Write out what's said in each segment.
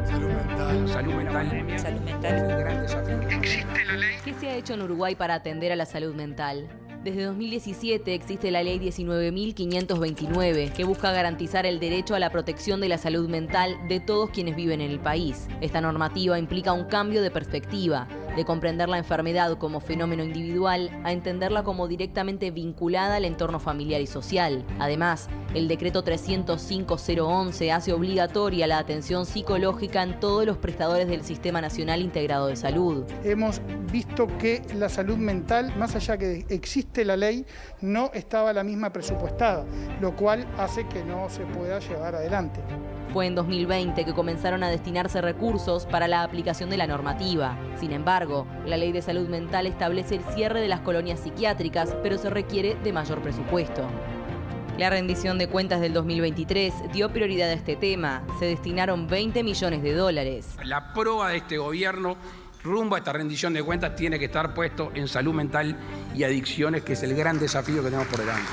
Salud mental. Salud mental. Salud mental. El gran desafío. ¿Existe la ley? ¿Qué se ha hecho en Uruguay para atender a la salud mental? Desde 2017 existe la Ley 19.529, que busca garantizar el derecho a la protección de la salud mental de todos quienes viven en el país. Esta normativa implica un cambio de perspectiva, de comprender la enfermedad como fenómeno individual a entenderla como directamente vinculada al entorno familiar y social. Además, el decreto 305.011 hace obligatoria la atención psicológica en todos los prestadores del Sistema Nacional Integrado de Salud. Hemos visto que la salud mental, más allá que existe la ley, no estaba la misma presupuestada, lo cual hace que no se pueda llevar adelante. Fue en 2020 que comenzaron a destinarse recursos para la aplicación de la normativa. Sin embargo, la Ley de Salud Mental establece el cierre de las colonias psiquiátricas, pero se requiere de mayor presupuesto. La rendición de cuentas del 2023 dio prioridad a este tema. Se destinaron $20 millones. La proa de este gobierno rumbo a esta rendición de cuentas tiene que estar puesto en salud mental y adicciones, que es el gran desafío que tenemos por delante.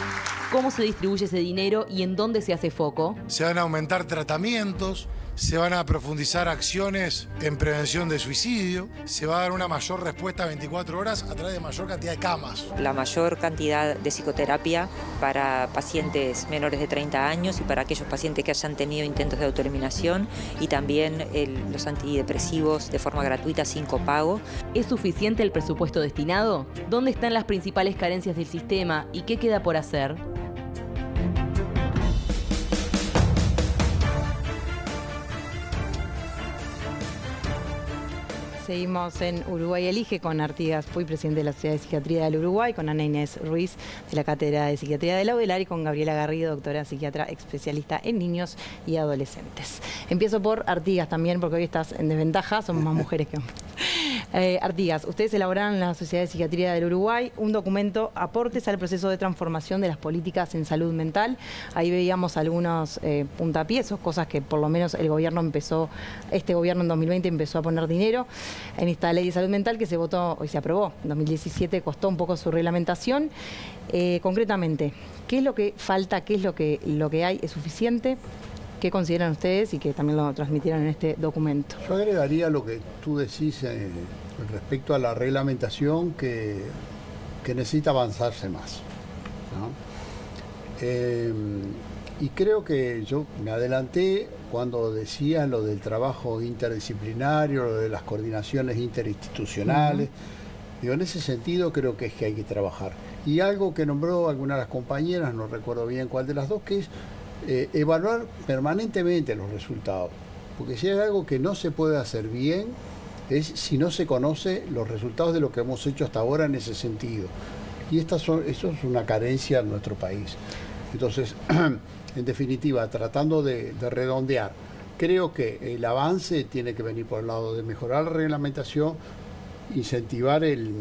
¿Cómo se distribuye ese dinero y en dónde se hace foco? Se van a aumentar tratamientos, se van a profundizar acciones en prevención de suicidio, se va a dar una mayor respuesta a 24 horas a través de mayor cantidad de camas. La mayor cantidad de psicoterapia para pacientes menores de 30 años y para aquellos pacientes que hayan tenido intentos de autoeliminación, y también los antidepresivos de forma gratuita sin copago. ¿Es suficiente el presupuesto destinado? ¿Dónde están las principales carencias del sistema y qué queda por hacer? Seguimos en Uruguay Elige con Artigas Puy, presidente de la Sociedad de Psiquiatría del Uruguay, con Ana Inés Ruiz de la Cátedra de Psiquiatría de la UDELAR y con Gabriela Garrido, doctora psiquiatra especialista en niños y adolescentes. Empiezo por Artigas también, porque hoy estás en desventaja, somos más mujeres que hombres. Artigas, ustedes elaboraron en la Sociedad de Psiquiatría del Uruguay un documento, Aportes al proceso de transformación de las políticas en salud mental. Ahí veíamos algunos puntapiés, cosas que por lo menos el gobierno este gobierno en 2020 empezó a poner dinero en esta ley de salud mental que se votó, hoy se aprobó. En 2017 costó un poco su reglamentación. Concretamente, ¿qué es lo que falta? ¿Qué es lo que hay? ¿Es suficiente? ¿Qué consideran ustedes y que también lo transmitieron en este documento? Yo agregaría lo que tú decís respecto a la reglamentación que necesita avanzarse más, ¿no? Y creo que yo me adelanté cuando decía lo del trabajo interdisciplinario, lo de las coordinaciones interinstitucionales. Digo, en ese sentido creo que es que hay que trabajar. Y algo que nombró alguna de las compañeras, no recuerdo bien cuál de las dos, que es evaluar permanentemente los resultados. Porque si hay algo que no se puede hacer bien, es si no se conoce los resultados de lo que hemos hecho hasta ahora en ese sentido. Y eso es una carencia en nuestro país. Entonces, en definitiva, tratando de redondear, creo que el avance tiene que venir por el lado de mejorar la reglamentación, incentivar el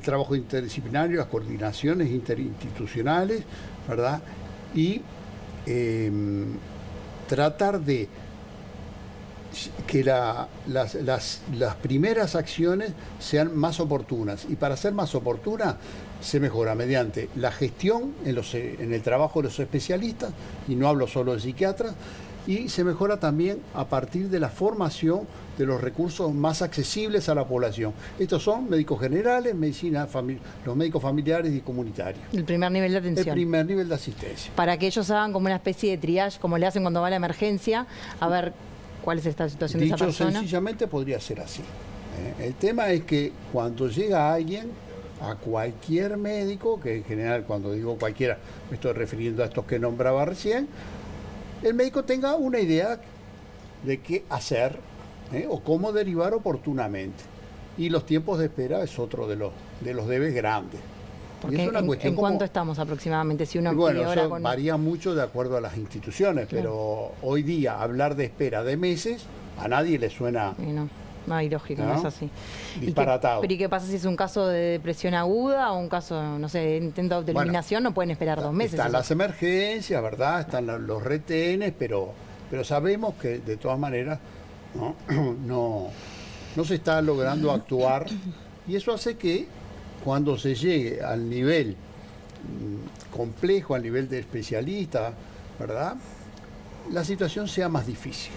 trabajo interdisciplinario, las coordinaciones interinstitucionales, ¿verdad? Y tratar de que las primeras acciones sean más oportunas, y para ser más oportunas se mejora mediante la gestión en el trabajo de los especialistas, y no hablo solo de psiquiatras, y se mejora también a partir de la formación de los recursos más accesibles a la población. Estos son médicos generales, los médicos familiares y comunitarios. El primer nivel de atención. El primer nivel de asistencia. Para que ellos hagan como una especie de triage, como le hacen cuando va a la emergencia, a ver cuál es esta situación de esa persona. Dicho sencillamente podría ser así. El tema es que cuando llega alguien a cualquier médico, que en general cuando digo cualquiera me estoy refiriendo a estos que nombraba recién, el médico tenga una idea de qué hacer o cómo derivar oportunamente. Y los tiempos de espera es otro de los debes grandes. Porque ¿en cuánto estamos aproximadamente? Si uno bueno, eso varía mucho de acuerdo a las instituciones, claro. Pero hoy día hablar de espera de meses a nadie le suena... No hay lógica, no es así. Disparatado. ¿Pero y qué pasa si es un caso de depresión aguda o un caso, no sé, de intento de autoeliminación? No pueden esperar 2 meses. Están las emergencias, ¿verdad? Están los retenes, pero sabemos que de todas maneras no se está logrando actuar, y eso hace que cuando se llegue al nivel complejo, al nivel de especialista, ¿verdad?, la situación sea más difícil.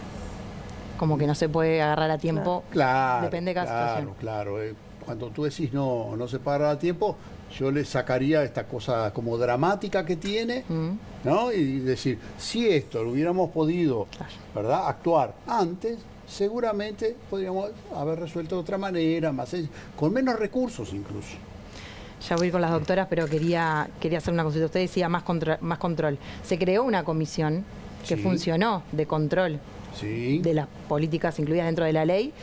como que no se puede agarrar a tiempo. Claro, depende de cada situación. Claro. Cuando tú decís no se para a tiempo, yo le sacaría esta cosa como dramática que tiene, ¿no? Y decir, si esto lo hubiéramos podido, ¿verdad?, actuar antes, seguramente podríamos haber resuelto de otra manera, con menos recursos incluso. Ya voy a ir con las doctoras, pero quería hacer una consulta. Usted decía más control. Se creó una comisión que funcionó de control de las políticas incluidas dentro de la ley,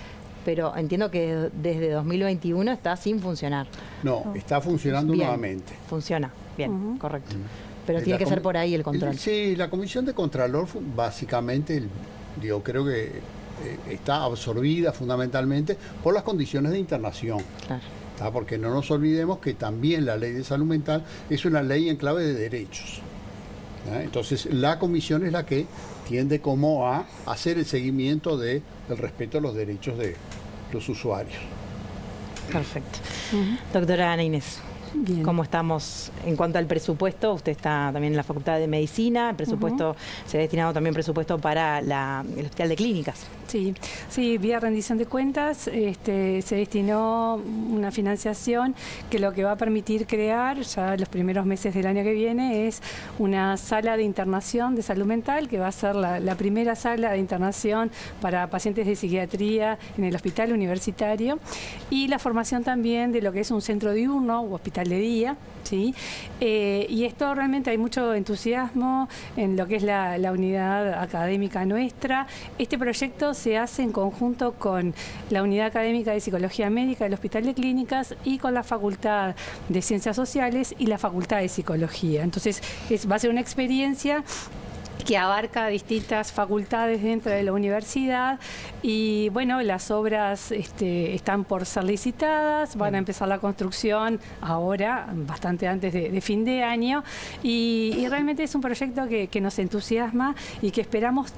pero entiendo que desde 2021 está sin funcionar. No, está funcionando nuevamente. Funciona, bien, correcto. Pero tiene que ser por ahí el control. Sí, la Comisión de Contralor básicamente, creo que está absorbida fundamentalmente por las condiciones de internación. Claro. Porque no nos olvidemos que también la ley de salud mental es una ley en clave de derechos. Entonces la comisión es la que tiende como a hacer el seguimiento del respeto a los derechos de los usuarios. Perfecto. Doctora Ana Inés, ¿cómo estamos en cuanto al presupuesto? Usted está también en la Facultad de Medicina, el presupuesto se ha destinado también presupuesto para el Hospital de Clínicas. Sí, vía rendición de cuentas se destinó una financiación que lo que va a permitir crear ya los primeros meses del año que viene es una sala de internación de salud mental que va a ser la primera sala de internación para pacientes de psiquiatría en el hospital universitario y la formación también de lo que es un centro diurno u hospital de día. ¿Sí? Y esto realmente hay mucho entusiasmo en lo que es la unidad académica nuestra. Este proyecto se hace en conjunto con la Unidad Académica de Psicología Médica del Hospital de Clínicas y con la Facultad de Ciencias Sociales y la Facultad de Psicología. Entonces va a ser una experiencia que abarca distintas facultades dentro de la universidad y bueno, las obras están por ser licitadas, van a empezar la construcción ahora, bastante antes de fin de año y realmente es un proyecto que nos entusiasma y que esperamos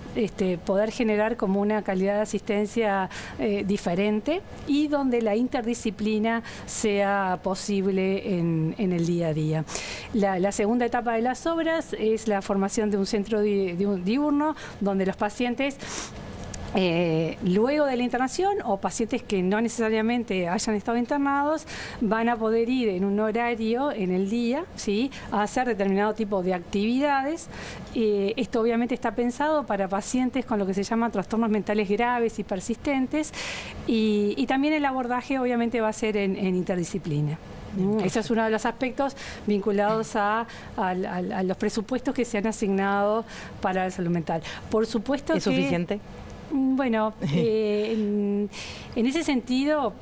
poder generar como una calidad de asistencia diferente y donde la interdisciplina sea posible en el día a día. La segunda etapa de las obras es la formación de un centro diurno donde los pacientes luego de la internación o pacientes que no necesariamente hayan estado internados van a poder ir en un horario en el día, ¿sí?, a hacer determinado tipo de actividades. Esto obviamente está pensado para pacientes con lo que se llaman trastornos mentales graves y persistentes y también el abordaje obviamente va a ser en interdisciplina. Ese es uno de los aspectos vinculados a los presupuestos que se han asignado para la salud mental. Por supuesto ¿Es suficiente? Bueno, en ese sentido,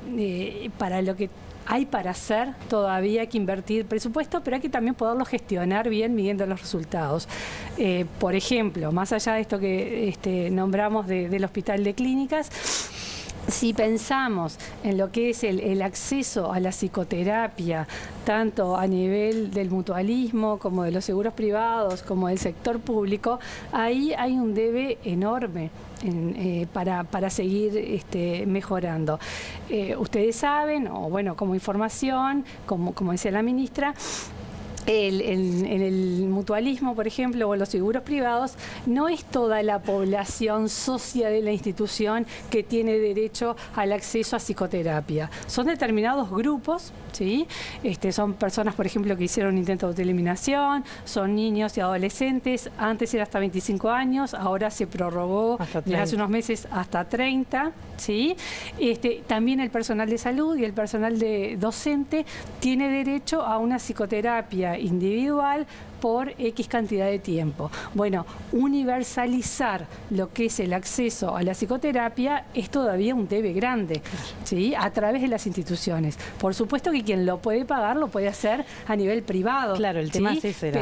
para lo que hay para hacer, todavía hay que invertir presupuesto, pero hay que también poderlo gestionar bien midiendo los resultados. Por ejemplo, más allá de esto que nombramos del Hospital de Clínicas, si pensamos en lo que es el acceso a la psicoterapia, tanto a nivel del mutualismo como de los seguros privados, como del sector público, ahí hay un debe enorme para seguir mejorando. Ustedes saben, o bueno, como información, como decía la ministra, en el mutualismo, por ejemplo, o en los seguros privados, no es toda la población socia de la institución que tiene derecho al acceso a psicoterapia. Son determinados grupos, ¿sí? Son personas, por ejemplo, que hicieron intentos de autoeliminación, son niños y adolescentes, antes era hasta 25 años, ahora se prorrogó desde hace unos meses hasta 30, ¿sí? También el personal de salud y el personal docente tiene derecho a una psicoterapia individual por X cantidad de tiempo. Bueno, universalizar lo que es el acceso a la psicoterapia es todavía un debe grande, ¿sí?, a través de las instituciones. Por supuesto que quien lo puede pagar lo puede hacer a nivel privado. Claro, el tema es ese.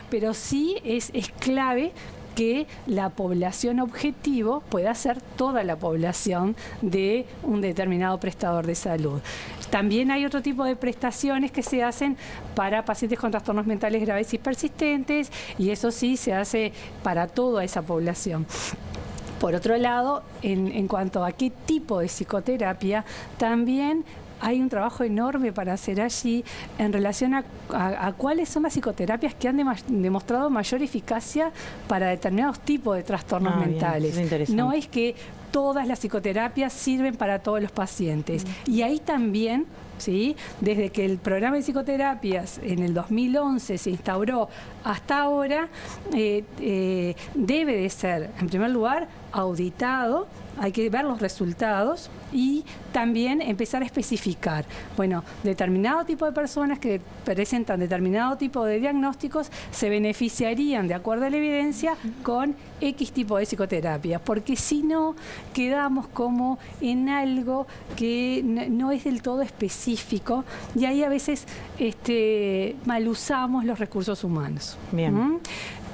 Pero sí es clave que la población objetivo pueda ser toda la población de un determinado prestador de salud. También hay otro tipo de prestaciones que se hacen para pacientes con trastornos mentales graves y persistentes, y eso sí se hace para toda esa población. Por otro lado, en cuanto a qué tipo de psicoterapia, también hay un trabajo enorme para hacer allí en relación a cuáles son las psicoterapias que han demostrado mayor eficacia para determinados tipos de trastornos mentales. Bien, es no es que todas las psicoterapias sirven para todos los pacientes. Y ahí también, ¿sí?, desde que el programa de psicoterapias en el 2011 se instauró hasta ahora, debe de ser, en primer lugar, auditado, hay que ver los resultados y también empezar a especificar, bueno, determinado tipo de personas que presentan determinado tipo de diagnósticos se beneficiarían, de acuerdo a la evidencia, con X tipo de psicoterapia, porque si no, quedamos como en algo que no es del todo específico y ahí a veces mal usamos los recursos humanos. Bien.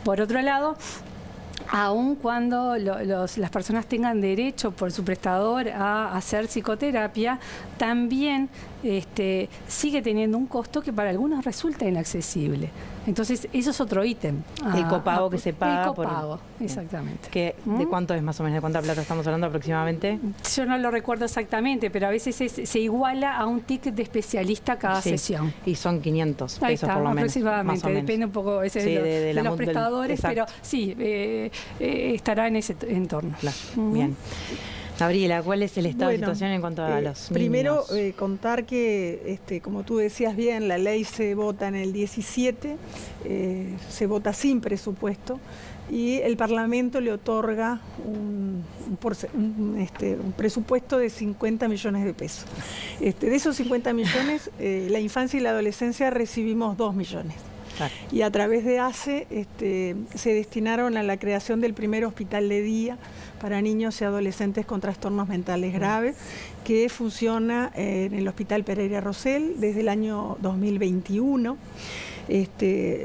Por otro lado, aun cuando las personas tengan derecho por su prestador a hacer psicoterapia, también sigue teniendo un costo que para algunos resulta inaccesible. Entonces, eso es otro ítem. El copago que se paga. El copago, exactamente. ¿De cuánto es más o menos? ¿De cuánta plata estamos hablando aproximadamente? Yo no lo recuerdo exactamente, pero a veces se iguala a un ticket de especialista cada sesión. Y son 500 pesos está, por lo menos. Aproximadamente, depende un poco de los prestadores, pero sí, estará en ese entorno. Claro. Bien. Gabriela, ¿cuál es el estado de situación en cuanto a los niños? Primero, contar que, como tú decías bien, la ley se vota en el 17, se vota sin presupuesto y el Parlamento le otorga un presupuesto de 50 millones de pesos. De esos 50 millones, la infancia y la adolescencia recibimos 2 millones. Claro. Y a través de ACE se destinaron a la creación del primer hospital de día para niños y adolescentes con trastornos mentales graves, que funciona en el Hospital Pereira Rosell desde el año 2021.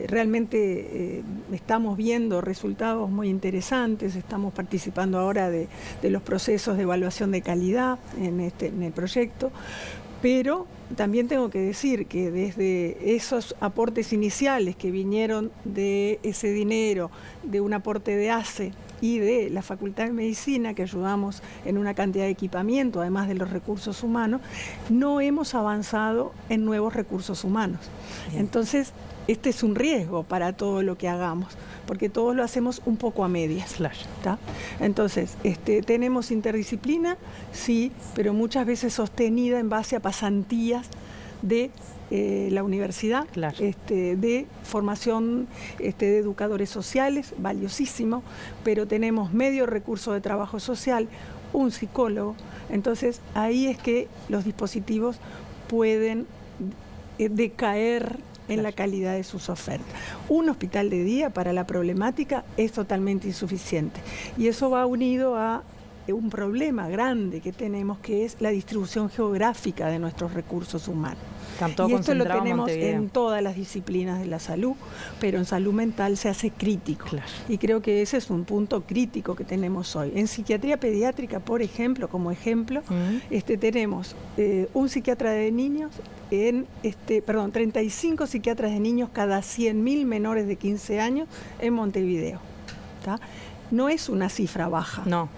Realmente estamos viendo resultados muy interesantes, estamos participando ahora de los procesos de evaluación de calidad en el proyecto. Pero también tengo que decir que desde esos aportes iniciales que vinieron de ese dinero, de un aporte de ACE y de la Facultad de Medicina, que ayudamos en una cantidad de equipamiento, además de los recursos humanos, no hemos avanzado en nuevos recursos humanos. Bien. Entonces, este es un riesgo para todo lo que hagamos, porque todos lo hacemos un poco a medias. Claro. Entonces, tenemos interdisciplina, sí, pero muchas veces sostenida en base a pasantías de la universidad, claro, de formación de educadores sociales, valiosísimo, pero tenemos medio recurso de trabajo social, un psicólogo. Entonces, ahí es que los dispositivos pueden decaer en la calidad de sus ofertas. Un hospital de día para la problemática es totalmente insuficiente y eso va unido a un problema grande que tenemos, que es la distribución geográfica de nuestros recursos humanos. Y esto lo tenemos en todas las disciplinas de la salud, pero en salud mental se hace crítico. Claro. Y creo que ese es un punto crítico que tenemos hoy. En psiquiatría pediátrica, por ejemplo, tenemos un psiquiatra de niños, 35 psiquiatras de niños cada 100.000 menores de 15 años en Montevideo. ¿Tá? No es una cifra baja, no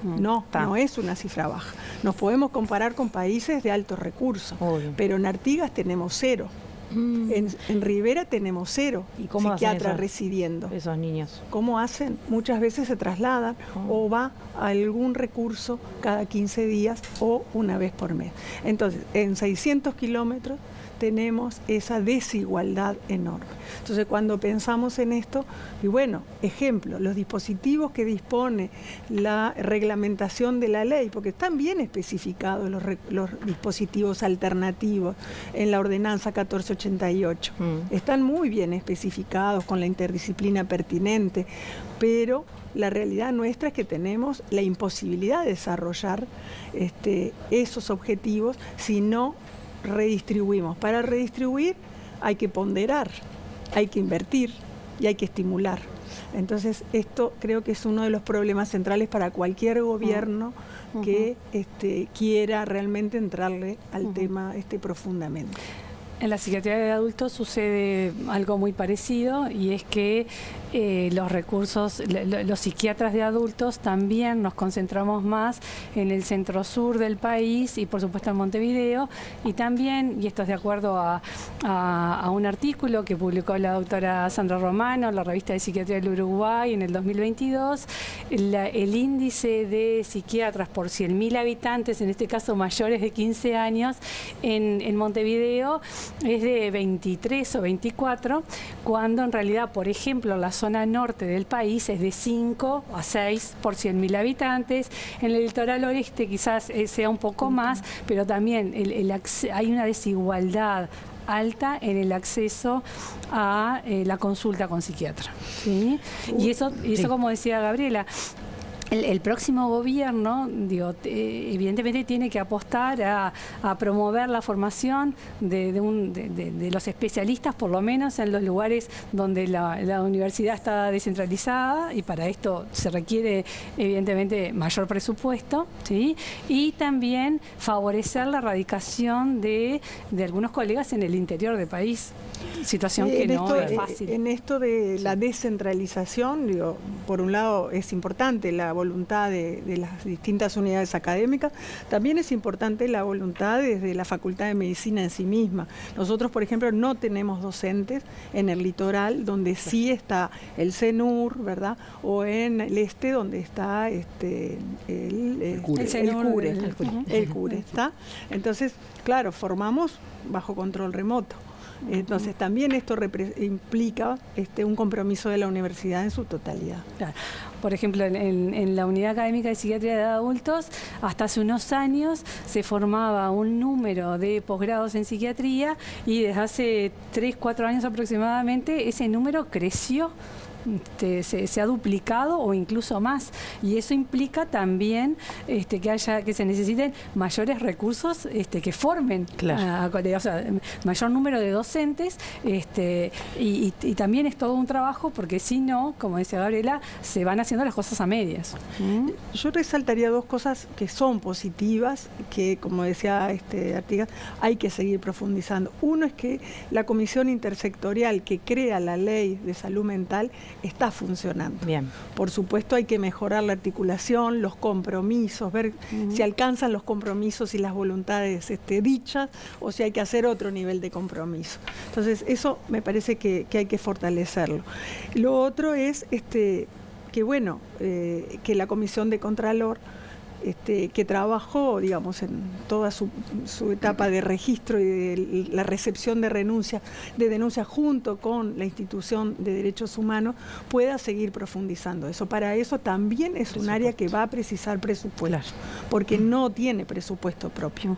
es una cifra baja. Nos podemos comparar con países de altos recursos, pero en Artigas tenemos 0, en Rivera tenemos 0 psiquiatras residiendo. Esos niños. ¿Cómo hacen? Muchas veces se trasladan o va a algún recurso cada 15 días o una vez por mes. Entonces, en 600 kilómetros tenemos esa desigualdad enorme. Entonces, cuando pensamos en esto, y bueno, ejemplo, los dispositivos que dispone la reglamentación de la ley, porque están bien especificados los dispositivos alternativos en la ordenanza 1488, están muy bien especificados con la interdisciplina pertinente, pero la realidad nuestra es que tenemos la imposibilidad de desarrollar esos objetivos si no redistribuimos. Para redistribuir hay que ponderar, hay que invertir y hay que estimular. Entonces, esto creo que es uno de los problemas centrales para cualquier gobierno que quiera realmente entrarle al tema profundamente. En la psiquiatría de adultos sucede algo muy parecido, y es que los recursos, los psiquiatras de adultos también nos concentramos más en el centro sur del país y por supuesto en Montevideo, y también, y esto es de acuerdo a un artículo que publicó la doctora Sandra Romano en la revista de Psiquiatría del Uruguay en el 2022, el índice de psiquiatras por 100.000 habitantes, en este caso mayores de 15 años, en Montevideo es de 23 o 24, cuando en realidad, por ejemplo, la zona norte del país es de 5 a 6 por 100.000 habitantes. En el litoral oeste quizás sea un poco más, pero también hay una desigualdad alta en el acceso a la consulta con psiquiatra, ¿sí? Y eso, como decía Gabriela, el próximo gobierno, evidentemente tiene que apostar a promover la formación de los especialistas, por lo menos en los lugares donde la universidad está descentralizada, y para esto se requiere evidentemente mayor presupuesto, ¿sí? Y también favorecer la radicación de algunos colegas en el interior del país, situación que no es fácil. En esto de la descentralización, por un lado es importante la voluntad de las distintas unidades académicas, también es importante la voluntad desde la Facultad de Medicina en sí misma. Nosotros, por ejemplo, no tenemos docentes en el litoral, donde sí está el CENUR, ¿verdad? O en el este, donde está el CURE, ¿está? Entonces, claro, formamos bajo control remoto. Entonces también esto implica un compromiso de la universidad en su totalidad. Claro. Por ejemplo, en la Unidad Académica de Psiquiatría de Adultos, hasta hace unos años se formaba un número de posgrados en psiquiatría, y desde hace 3, 4 años aproximadamente ese número creció. Se ha duplicado o incluso más, y eso implica también que se necesiten mayores recursos que formen a colegas, o sea, mayor número de docentes, y también es todo un trabajo, porque si no, como decía Gabriela, se van haciendo las cosas a medias. Yo resaltaría 2 cosas que son positivas, que, como decía Artigas, hay que seguir profundizando. Uno es que la comisión intersectorial que crea la ley de salud mental está funcionando. Bien. Por supuesto hay que mejorar la articulación, los compromisos, ver si alcanzan los compromisos y las voluntades dichas, o si hay que hacer otro nivel de compromiso. Entonces eso me parece que hay que fortalecerlo. Lo otro es que que la Comisión de Contralor, que trabajó, digamos, en toda su etapa de registro y de la recepción de denuncias junto con la institución de derechos humanos, pueda seguir profundizando eso. Para eso también es un área que va a precisar presupuesto, porque no tiene presupuesto propio.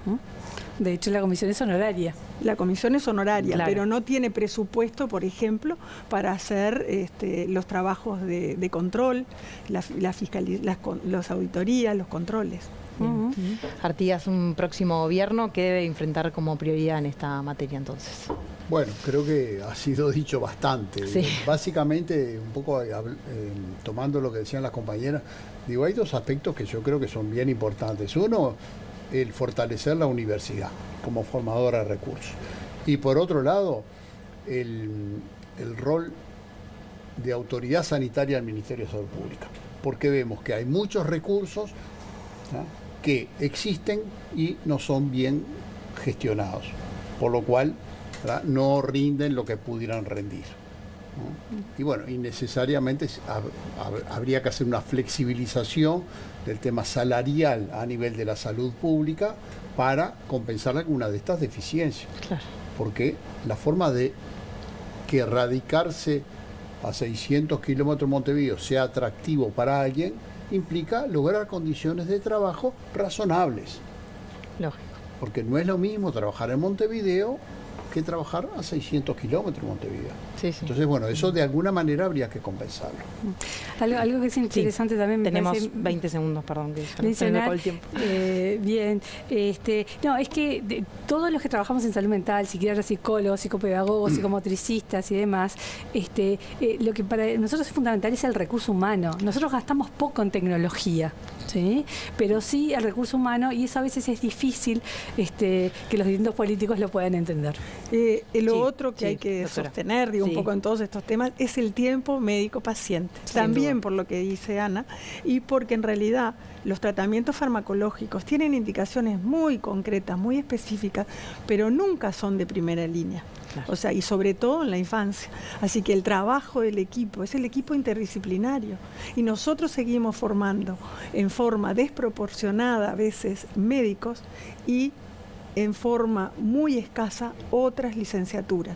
De hecho, la comisión es honoraria. La comisión es honoraria, pero no tiene presupuesto, por ejemplo, para hacer los trabajos de control, las auditorías, los controles. Artigas, un próximo gobierno, ¿qué debe enfrentar como prioridad en esta materia entonces? Bueno, creo que ha sido dicho bastante. Sí. Básicamente, un poco tomando lo que decían las compañeras, hay 2 aspectos que yo creo que son bien importantes. Uno, el fortalecer la universidad como formadora de recursos. Y por otro lado, el rol de autoridad sanitaria del Ministerio de Salud Pública. Porque vemos que hay muchos recursos que existen y no son bien gestionados, por lo cual no rinden lo que pudieran rendir. Y bueno, innecesariamente habría que hacer una flexibilización del tema salarial a nivel de la salud pública para compensar alguna de estas deficiencias. Claro. Porque la forma de que radicarse a 600 kilómetros de Montevideo sea atractivo para alguien implica lograr condiciones de trabajo razonables. Lógico. Porque no es lo mismo trabajar en Montevideo que trabajar a 600 kilómetros de Montevideo. Sí. Entonces, bueno, eso de alguna manera habría que compensarlo. Algo que es interesante también me tenemos parece, 20 segundos, perdón, que mencionar, el tiempo. Bien, no, es que todos los que trabajamos en salud mental, psiquiatras, psicólogos, psicopedagogos, psicomotricistas y demás, lo que para nosotros es fundamental es el recurso humano. Nosotros gastamos poco en tecnología, ¿sí? Pero sí el recurso humano, y eso a veces es difícil que los distintos políticos lo puedan entender. Lo Sí, otro que sí, hay que doctora. sostener, digo, Sí. un poco en todos estos temas, es el tiempo médico-paciente. También duda. por lo que dice Ana, y porque en realidad los tratamientos farmacológicos tienen indicaciones muy concretas, muy específicas, pero nunca son de primera línea. Claro. O sea, y sobre todo en la infancia. Así que el trabajo del equipo es el equipo interdisciplinario. Y nosotros seguimos formando en forma desproporcionada a veces médicos y en forma muy escasa otras licenciaturas.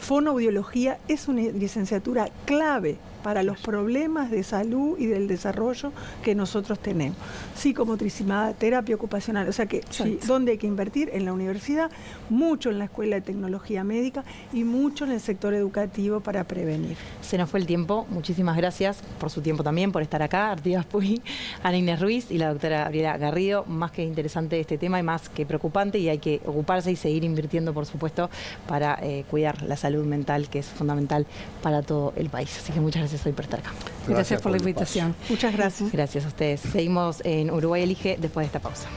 Fonoaudiología es una licenciatura clave para los problemas de salud y del desarrollo que nosotros tenemos. Psicomotricidad, terapia ocupacional, o sea que sí, ¿dónde hay que invertir? En la universidad, mucho en la Escuela de Tecnología Médica y mucho en el sector educativo para prevenir. Se nos fue el tiempo. Muchísimas gracias por su tiempo también, por estar acá. Artigas Puy, Ana Inés Ruiz y la doctora Gabriela Garrido. Más que interesante este tema y más que preocupante, y hay que ocuparse y seguir invirtiendo, por supuesto, para cuidar la salud mental, que es fundamental para todo el país. Así que muchas gracias hoy por estar acá. Gracias por la el espacio. invitación. Muchas gracias. Gracias a ustedes. Seguimos en Uruguay Elige después de esta pausa.